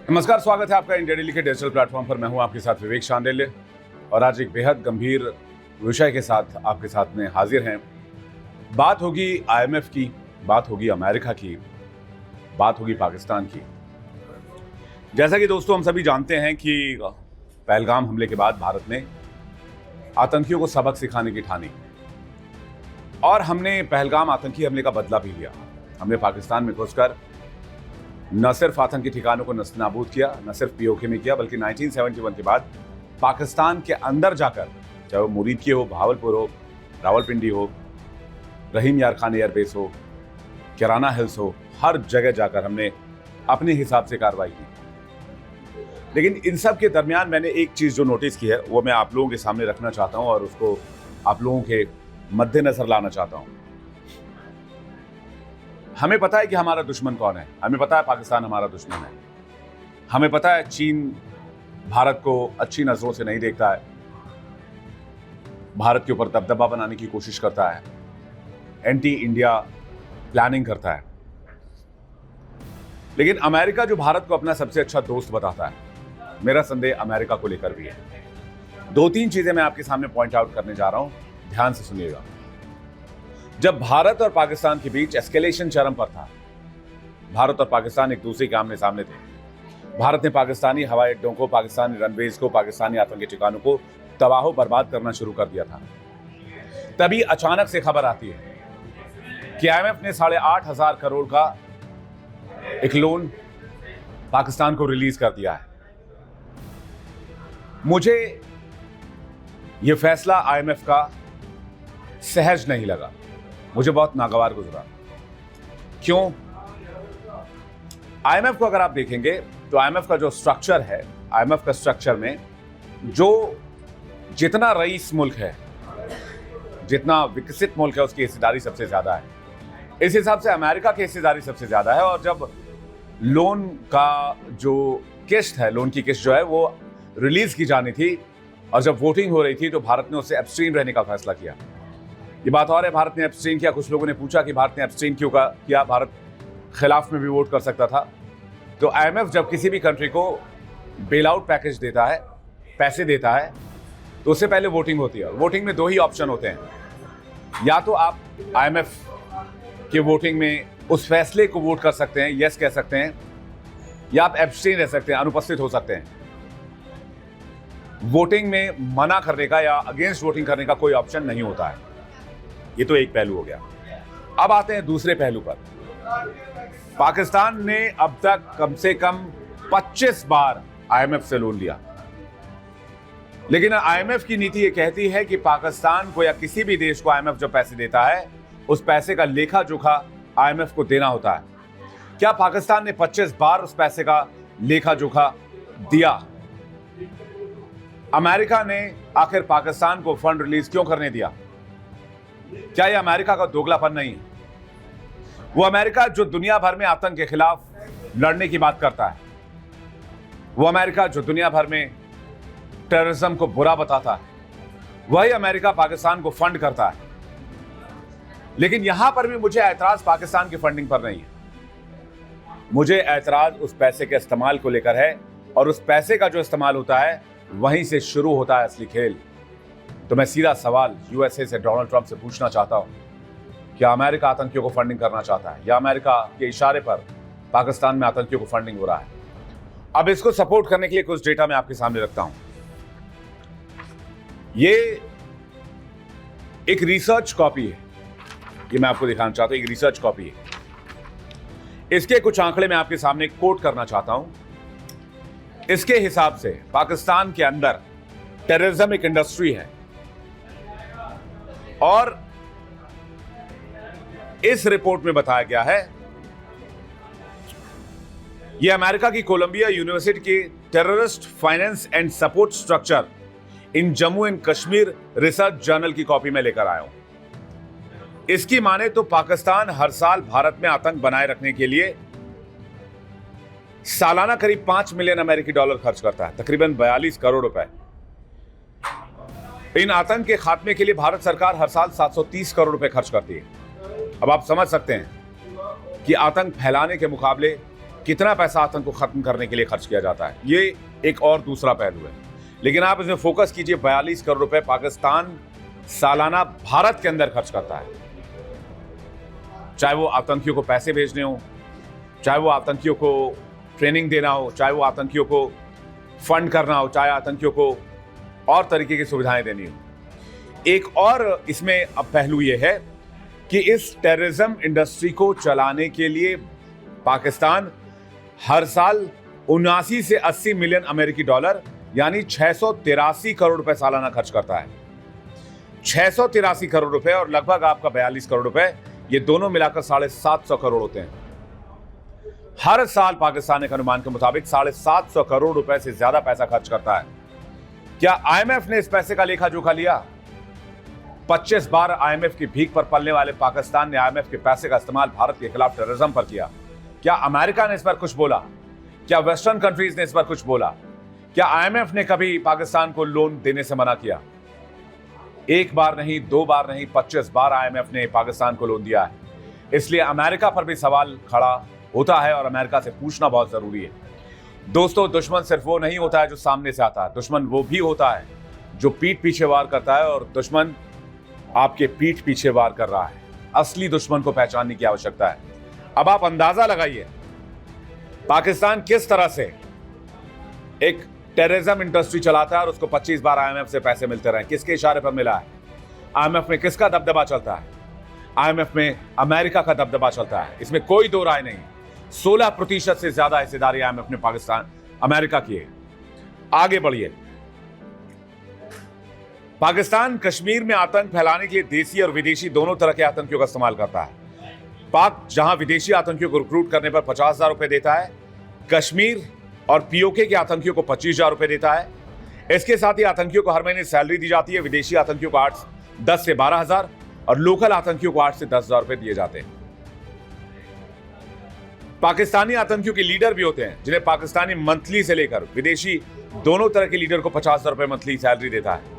नमस्कार, स्वागत है आपका इंडिया डेली के डिजिटल प्लेटफॉर्म पर। मैं हूं आपके साथ विवेक शांडिल्य और आज एक बेहद गंभीर विषय के साथ आपके साथ में हाजिर हैं। बात होगी आईएमएफ की, बात होगी अमेरिका की, बात होगी पाकिस्तान की। जैसा कि दोस्तों हम सभी जानते हैं कि पहलगाम हमले के बाद भारत ने आतंकियों को सबक सिखाने की ठानी और हमने पहलगाम आतंकी हमले का बदला भी लिया। हमने पाकिस्तान में घुसकर न सिर्फ आतंकी ठिकानों को नस्तानाबूद किया, न सिर्फ पीओके में किया, बल्कि 1971 के बाद पाकिस्तान के अंदर जाकर, चाहे वो मुरीदकी हो, भावलपुर हो, रावलपिंडी हो, रहीम यार खान एयरबेस हो, किराना हिल्स हो, हर जगह जाकर हमने अपने हिसाब से कार्रवाई की। लेकिन इन सब के दरमियान मैंने एक चीज़ जो नोटिस की है वो मैं आप लोगों के सामने रखना चाहता हूँ और उसको आप लोगों के मद्देनजर लाना चाहता हूँ। हमें पता है कि हमारा दुश्मन कौन है, हमें पता है पाकिस्तान हमारा दुश्मन है, हमें पता है चीन भारत को अच्छी नजरों से नहीं देखता है, भारत के ऊपर दबदबा बनाने की कोशिश करता है, एंटी इंडिया प्लानिंग करता है। लेकिन अमेरिका जो भारत को अपना सबसे अच्छा दोस्त बताता है, मेरा संदेह अमेरिका को लेकर भी है। दो तीन चीजें मैं आपके सामने पॉइंट आउट करने जा रहा हूं, ध्यान से सुनिएगा। जब भारत और पाकिस्तान के बीच एस्केलेशन चरम पर था, भारत और पाकिस्तान एक दूसरे के आमने सामने थे। भारत ने पाकिस्तानी हवाई अड्डों को, पाकिस्तानी रनवेज को, पाकिस्तानी आतंकी ठिकानों को तबाह बर्बाद करना शुरू कर दिया था। तभी अचानक से खबर आती है कि आईएमएफ ने 8,500 करोड़ का एक लोन पाकिस्तान को रिलीज कर दिया है। मुझे यह फैसला आईएमएफ का सहज नहीं लगा, मुझे बहुत नागवार गुजरा। क्यों? आईएमएफ को अगर आप देखेंगे तो आईएमएफ का जो स्ट्रक्चर है, आईएमएफ का स्ट्रक्चर में जो जितना रईस मुल्क है, जितना विकसित मुल्क है, उसकी हिस्सेदारी सबसे ज्यादा है। इस हिसाब से अमेरिका की हिस्सेदारी सबसे ज्यादा है। और जब लोन का जो किस्त है, लोन की किस्त जो है वो रिलीज की जानी थी और जब वोटिंग हो रही थी तो भारत ने उससे एब्स्ट्रीन रहने का फैसला किया। ये बात और है, भारत ने एब्स्ट्रीन किया। कुछ लोगों ने पूछा कि भारत ने एब्स्ट्रीन क्यों किया, भारत खिलाफ में भी वोट कर सकता था। तो आईएमएफ जब किसी भी कंट्री को बेल आउट पैकेज देता है, पैसे देता है, तो उससे पहले वोटिंग होती है। वोटिंग में दो ही ऑप्शन होते हैं, या तो आप आईएमएफ के वोटिंग में उस फैसले को वोट कर सकते हैं, यस कह सकते हैं, या आप एब्स्ट्रीन रह सकते हैं, अनुपस्थित हो सकते हैं। वोटिंग में मना करने का या अगेंस्ट वोटिंग करने का कोई ऑप्शन नहीं होता है। ये तो एक पहलू हो गया। अब आते हैं दूसरे पहलू पर। पाकिस्तान ने अब तक कम से कम 25 बार आईएमएफ से लोन लिया, लेकिन आईएमएफ की नीति ये कहती है कि पाकिस्तान को या किसी भी देश को आईएमएफ जो पैसे देता है उस पैसे का लेखा जोखा आईएमएफ को देना होता है। क्या पाकिस्तान ने 25 बार उस पैसे का लेखा जोखा दिया? अमेरिका ने आखिर पाकिस्तान को फंड रिलीज क्यों करने दिया? क्या यह अमेरिका का दोगलापन नहीं है? वो अमेरिका जो दुनिया भर में आतंक के खिलाफ लड़ने की बात करता है, वो अमेरिका जो दुनिया भर में टेररिज्म को बुरा बताता है, वही अमेरिका पाकिस्तान को फंड करता है। लेकिन यहां पर भी मुझे ऐतराज पाकिस्तान की फंडिंग पर नहीं है, मुझे ऐतराज उस पैसे के इस्तेमाल को लेकर है। और उस पैसे का जो इस्तेमाल होता है वहीं से शुरू होता है असली खेल। तो मैं सीधा सवाल यूएसए से, डोनाल्ड ट्रंप से पूछना चाहता हूं, क्या अमेरिका आतंकियों को फंडिंग करना चाहता है या अमेरिका के इशारे पर पाकिस्तान में आतंकियों को फंडिंग हो रहा है? अब इसको सपोर्ट करने के लिए कुछ डेटा मैं आपके सामने रखता हूं। ये एक रिसर्च कॉपी है, ये मैं आपको दिखाना चाहता हूं, एक रिसर्च कॉपी है। इसके कुछ आंकड़े मैं आपके सामने कोट करना चाहता हूं। इसके हिसाब से पाकिस्तान के अंदर टेररिज्म एक इंडस्ट्री है और इस रिपोर्ट में बताया गया है, यह अमेरिका की कोलंबिया यूनिवर्सिटी की terrorist finance and support structure in Jammu and Kashmir research journal की कॉपी में लेकर आया हूं। इसकी माने तो पाकिस्तान हर साल भारत में आतंक बनाए रखने के लिए सालाना करीब 5 मिलियन अमेरिकी डॉलर खर्च करता है, तकरीबन 42 करोड़ रुपए। इन आतंक के खात्मे के लिए भारत सरकार हर साल 730 करोड़ रुपए खर्च करती है। अब आप समझ सकते हैं कि आतंक फैलाने के मुकाबले कितना पैसा आतंक को खत्म करने के लिए खर्च किया जाता है, ये एक और दूसरा पहलू है। लेकिन आप इसमें फोकस कीजिए, 42 करोड़ रुपए पाकिस्तान सालाना भारत के अंदर खर्च करता है। चाहे वो आतंकियों को पैसे भेजने हो, चाहे वो आतंकियों को ट्रेनिंग देना हो, चाहे वो आतंकियों को फंड करना हो, चाहे आतंकियों को और तरीके की सुविधाएं देनी हो। एक और इसमें अब पहलू ये है कि इस टेररिज्म इंडस्ट्री को चलाने के लिए पाकिस्तान हर साल 79 से 80 मिलियन अमेरिकी डॉलर यानी 683 करोड़ रुपए सालाना खर्च करता है। 683 करोड़ रुपए और लगभग आपका 42 करोड़ रुपए, ये दोनों मिलाकर 750 करोड़ होते हैं। हर साल पाकिस्तान के अनुमान के मुताबिक 750 करोड़ रुपए से ज्यादा पैसा खर्च करता है। क्या आईएमएफ ने इस पैसे का लेखा जोखा लिया? 25 बार आईएमएफ की भीख पर पलने वाले पाकिस्तान ने आईएमएफ के पैसे का इस्तेमाल भारत के खिलाफ टेररिज्म पर किया। क्या अमेरिका ने इस पर कुछ बोला? क्या वेस्टर्न कंट्रीज ने इस पर कुछ बोला? क्या आईएमएफ ने कभी पाकिस्तान को लोन देने से मना किया? एक बार नहीं, दो बार नहीं, 25 बार आईएमएफ ने पाकिस्तान को लोन दिया है। इसलिए अमेरिका पर भी सवाल खड़ा होता है और अमेरिका से पूछना बहुत जरूरी है। दोस्तों, दुश्मन सिर्फ वो नहीं होता है जो सामने से आता है, दुश्मन वो भी होता है जो पीठ पीछे वार करता है, और दुश्मन आपके पीठ पीछे वार कर रहा है। असली दुश्मन को पहचानने की आवश्यकता है। अब आप अंदाजा लगाइए पाकिस्तान किस तरह से एक टेररिज्म इंडस्ट्री चलाता है और उसको 25 बार आईएमएफ से पैसे मिलते रहे। किसके इशारे पर मिला है? आईएमएफ में किसका दबदबा चलता है? आईएमएफ में अमेरिका का दबदबा चलता है, इसमें कोई दो राय नहीं। 16% से ज्यादा हिस्सेदारी आईएमएफ ने पाकिस्तान अमेरिका की है। आगे बढ़िए। पाकिस्तान कश्मीर में आतंक फैलाने के लिए देसी और विदेशी दोनों तरह के आतंकियों का इस्तेमाल करता है। पाक जहां विदेशी आतंकियों को रिक्रूट करने पर 50,000 रुपए देता है, कश्मीर और पीओके के आतंकियों को 25,000 रुपए देता है। इसके साथ ही आतंकियों को हर महीने सैलरी दी जाती है। विदेशी आतंकियों को 10 से 12,000 और लोकल आतंकियों को 8 से 10,000 रुपए दिए जाते हैं। पाकिस्तानी आतंकियों के लीडर भी होते हैं जिन्हें पाकिस्तानी मंथली से लेकर विदेशी दोनों तरह के लीडर को 50,000 रुपए मंथली सैलरी देता है।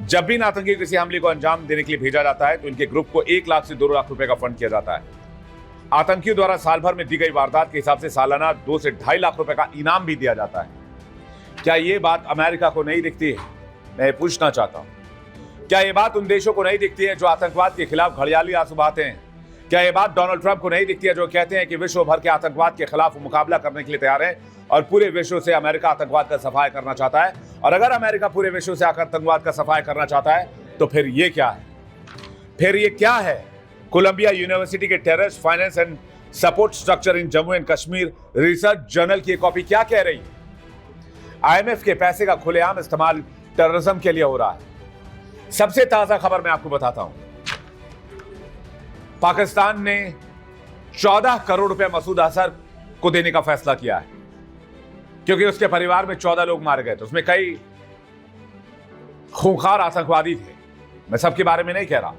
जब भी इन आतंकी किसी हमले को अंजाम देने के लिए भेजा जाता है तो इनके ग्रुप को 1 लाख से 2 लाख रुपए का फंड किया जाता है। आतंकियों द्वारा साल भर में दी गई वारदात के हिसाब से सालाना 2 से 2.5 लाख रुपए का इनाम भी दिया जाता है। क्या ये बात अमेरिका को नहीं दिखती है? मैं पूछना चाहता हूं, क्या ये बात उन देशों को नहीं दिखती है जो आतंकवाद के खिलाफ घड़ियाली आंसू बहाते हैं? क्या ये बात डोनाल्ड ट्रंप को नहीं दिखती है जो कहते हैं कि विश्व भर के आतंकवाद के खिलाफ मुकाबला करने के लिए तैयार है और पूरे विश्व से अमेरिका आतंकवाद का सफाया करना चाहता है? और अगर अमेरिका पूरे विश्व से आतंकवाद का सफाया करना चाहता है तो फिर ये क्या है? फिर ये क्या है? कोलंबिया यूनिवर्सिटी के terrorist finance and support structure in Jammu and Kashmir research journal की कॉपी क्या कह रही है? आईएमएफ के पैसे का खुलेआम इस्तेमाल टेररिज्म के लिए हो रहा है। सबसे ताजा खबर मैं आपको बताता हूं। पाकिस्तान ने 14 करोड़ रुपए मसूद अजहर को देने का फैसला किया है क्योंकि उसके परिवार में 14 लोग मारे गए थे। उसमें कई खूंखार आतंकवादी थे। मैं सबके बारे में नहीं कह रहा,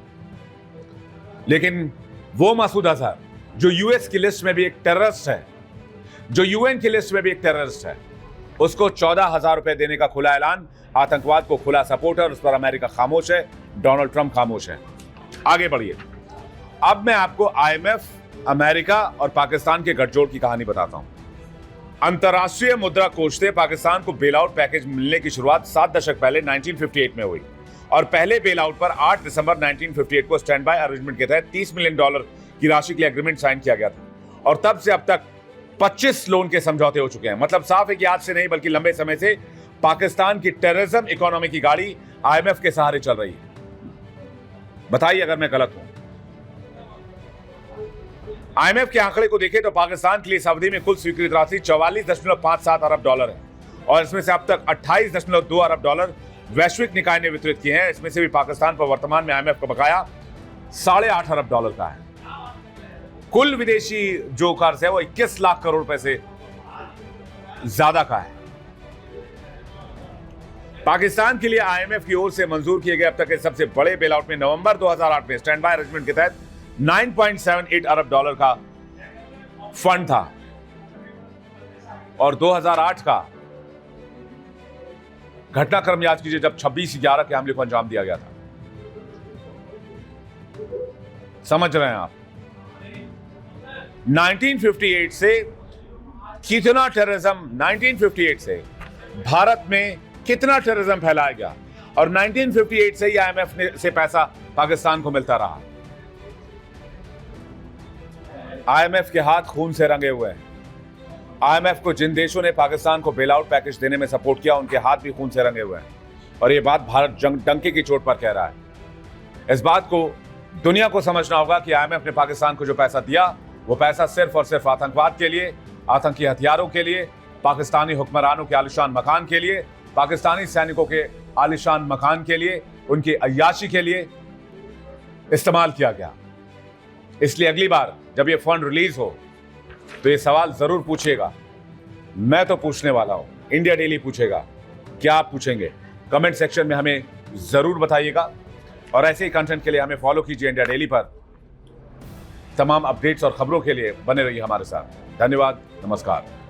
लेकिन वो मसूद अजहर जो यूएस की लिस्ट में भी एक टेररिस्ट है, जो यूएन की लिस्ट में भी एक टेररिस्ट है, उसको 14,000 रुपए देने का खुला ऐलान। आतंकवाद को खुला सपोर्टर, उस पर अमेरिका खामोश है, डोनाल्ड ट्रंप खामोश है। आगे बढ़िए। अब मैं आपको आईएमएफ, अमेरिका और पाकिस्तान के गठजोड़ की कहानी बताता हूं। अंतर्राष्ट्रीय मुद्रा कोष से पाकिस्तान को बेल आउट पैकेज मिलने की शुरुआत 7 दशक पहले 1958 में हुई और पहले बेल आउट पर 8 दिसंबर 1958 को स्टैंड बाय अरेंजमेंट के तहत $30 मिलियन की राशि के लिए एग्रीमेंट साइन किया गया था और तब से अब तक 25 लोन के समझौते हो चुके हैं। मतलब साफ है कि आज से नहीं बल्कि लंबे समय से पाकिस्तान की टेररिज्म इकोनॉमी की गाड़ी आईएमएफ के सहारे चल रही है। बताइए अगर मैं गलत हूं। आईएमएफ के आंकड़े को देखें तो पाकिस्तान के लिए इस अवधि में कुल स्वीकृत राशि $44.57 अरब है और इसमें से अब तक $28.2 अरब वैश्विक निकाय ने वितरित किए हैं। इसमें से भी पाकिस्तान पर वर्तमान में आईएमएफ का बकाया $8.5 अरब का है। कुल विदेशी जो कर्ज है वो 21 लाख करोड़ रुपए से ज्यादा का है। पाकिस्तान के लिए आईएमएफ की ओर से मंजूर किए गए अब तक के सबसे बड़े बेल आउट में नवंबर 2008 में स्टैंड बाय अरेंजमेंट के तहत $9.78 अरब का फंड था और 2008 का घटनाक्रम याद कीजिए जब 26/11 के हमले को अंजाम दिया गया था। समझ रहे हैं आप? 1958 से कितना टेररिज्म 1958 से भारत में कितना टेररिज्म फैलाया गया और 1958 से ही आईएमएफ से पैसा पाकिस्तान को मिलता रहा। आईएमएफ के हाथ खून से रंगे हुए हैं। आईएमएफ को जिन देशों ने पाकिस्तान को बेल आउट पैकेज देने में सपोर्ट किया उनके हाथ भी खून से रंगे हुए हैं और यह बात भारत डंके की चोट पर कह रहा है। इस बात को दुनिया को समझना होगा कि आईएमएफ ने पाकिस्तान को जो पैसा दिया वो पैसा सिर्फ और सिर्फ आतंकवाद के लिए, आतंकी हथियारों के लिए, पाकिस्तानी हुक्मरानों के आलिशान मकान के लिए, पाकिस्तानी सैनिकों के आलिशान मकान के लिए, उनकी अय्याशी के लिए इस्तेमाल किया गया। इसलिए अगली बार जब ये फंड रिलीज हो तो ये सवाल जरूर पूछिएगा। मैं तो पूछने वाला हूं, इंडिया डेली पूछेगा, क्या आप पूछेंगे? कमेंट सेक्शन में हमें जरूर बताइएगा और ऐसे ही कंटेंट के लिए हमें फॉलो कीजिए इंडिया डेली पर। तमाम अपडेट्स और खबरों के लिए बने रहिए हमारे साथ। धन्यवाद, नमस्कार।